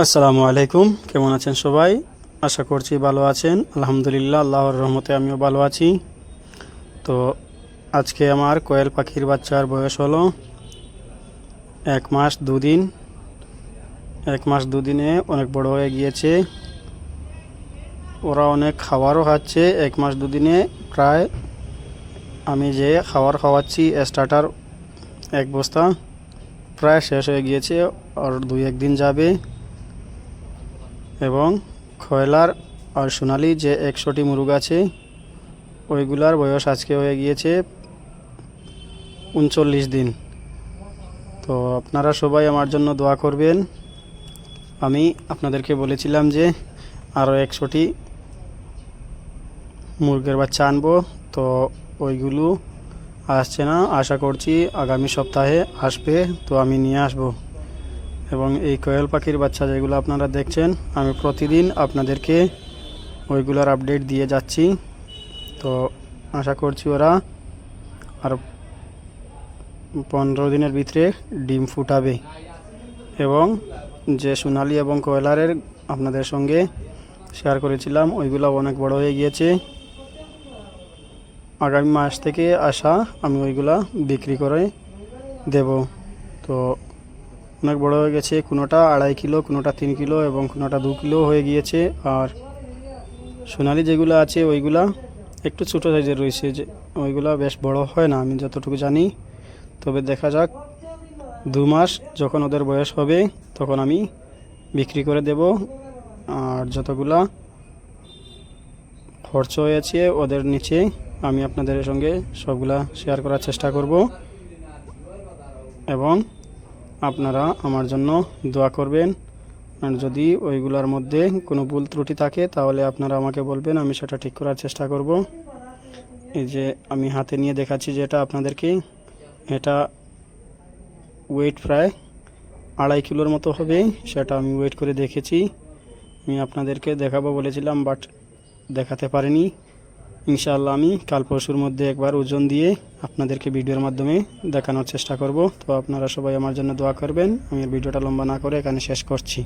আসসালামু আলাইকুম, কেমন আছেন সবাই? আশা করছি ভালো আছেন। আলহামদুলিল্লাহ, আল্লাহর রহমতে আমিও ভালো আছি। তো আজকে আমার কোয়েল পাখির বাচ্চার বয়স হলো 1 মাস 2 দিন। 1 মাস 2 দিনে অনেক বড় হয়ে গিয়েছে। ওরা অনেক খাবারও খাচ্ছে। 1 মাস 2 দিনে প্রায় আমি যে খাবার খাওয়াচ্ছি স্টার্টার 1 বস্তা প্রায় শেষ হয়ে গিয়েছে। আর 2-1 দিন যাবে। এবং খয়লার আর সোনালি যে 100টি মুরগ আছে, ওইগুলার বয়স আজকে হয়ে গিয়েছে 39 দিন। তো আপনারা সবাই আমার জন্য দোয়া করবেন। আমি আপনাদেরকে বলেছিলাম যে আরও 100টি মুরগের বাচ্চা আনবো, তো ওইগুলো আসছে না। আশা করছি আগামী সপ্তাহে আসবে, তো আমি নিয়ে আসব। এবং এই কোয়েল পাখির বাচ্চা যেগুলো আপনারা দেখছেন, আমি প্রতিদিন আপনাদেরকে ওইগুলোর আপডেট দিয়ে যাচ্ছি। তো আশা করছি ওরা আর 15 দিনের ভিতরে ডিম ফুটাবে। এবং যে সোনালি এবং কয়লারের আপনাদের সঙ্গে শেয়ার করেছিলাম, ওইগুলো অনেক বড় হয়ে গিয়েছে। আগামী মাস থেকে আসা আমি ওইগুলা বিক্রি করে দেব। তো অনেক বড় হয়ে গেছে। কোনোটা 2.5 কিলো, কোনোটা 3 কিলো এবং কোনোটা 2 কিলো হয়ে গিয়েছে। আর সোনালি যেগুলো আছে ওইগুলা একটু ছোটো সাইজের রয়েছে, যে ওইগুলা বেশ বড় হয় না আমি যতটুকু জানি। তবে দেখা যাক, 2 মাস যখন ওদের বয়স হবে তখন আমি বিক্রি করে দেব। আর যতগুলা খরচ হয়েছে ওদের নিচে আমি আপনাদের সঙ্গে সবগুলা শেয়ার করার চেষ্টা করব। এবং আপনারা আমার জন্য দোয়া করবেন। আর যদি ওইগুলোর মধ্যে কোনো ভুল ত্রুটি থাকে তাহলে আপনারা আমাকে বলবেন, আমি সেটা ঠিক করার চেষ্টা করব। এই যে আমি হাতে নিয়ে দেখাচ্ছি যেটা আপনাদেরকে, এটা ওয়েট প্রায় 2.5 কিলোর মতো হবে। সেটা আমি ওয়েট করে দেখেছি। আমি আপনাদেরকে দেখাবো বলেছিলাম, বাট দেখাতে পারিনি। ইনশাআল্লাহ আমি কাল পরশুর মধ্যে একবার ওজন দিয়ে আপনাদেরকে ভিডিওর মাধ্যমে দেখানোর চেষ্টা করব। তো আপনারা সবাই আমার জন্য দোয়া করবেন। আমি ভিডিওটা লম্বা না করে এখানে শেষ করছি।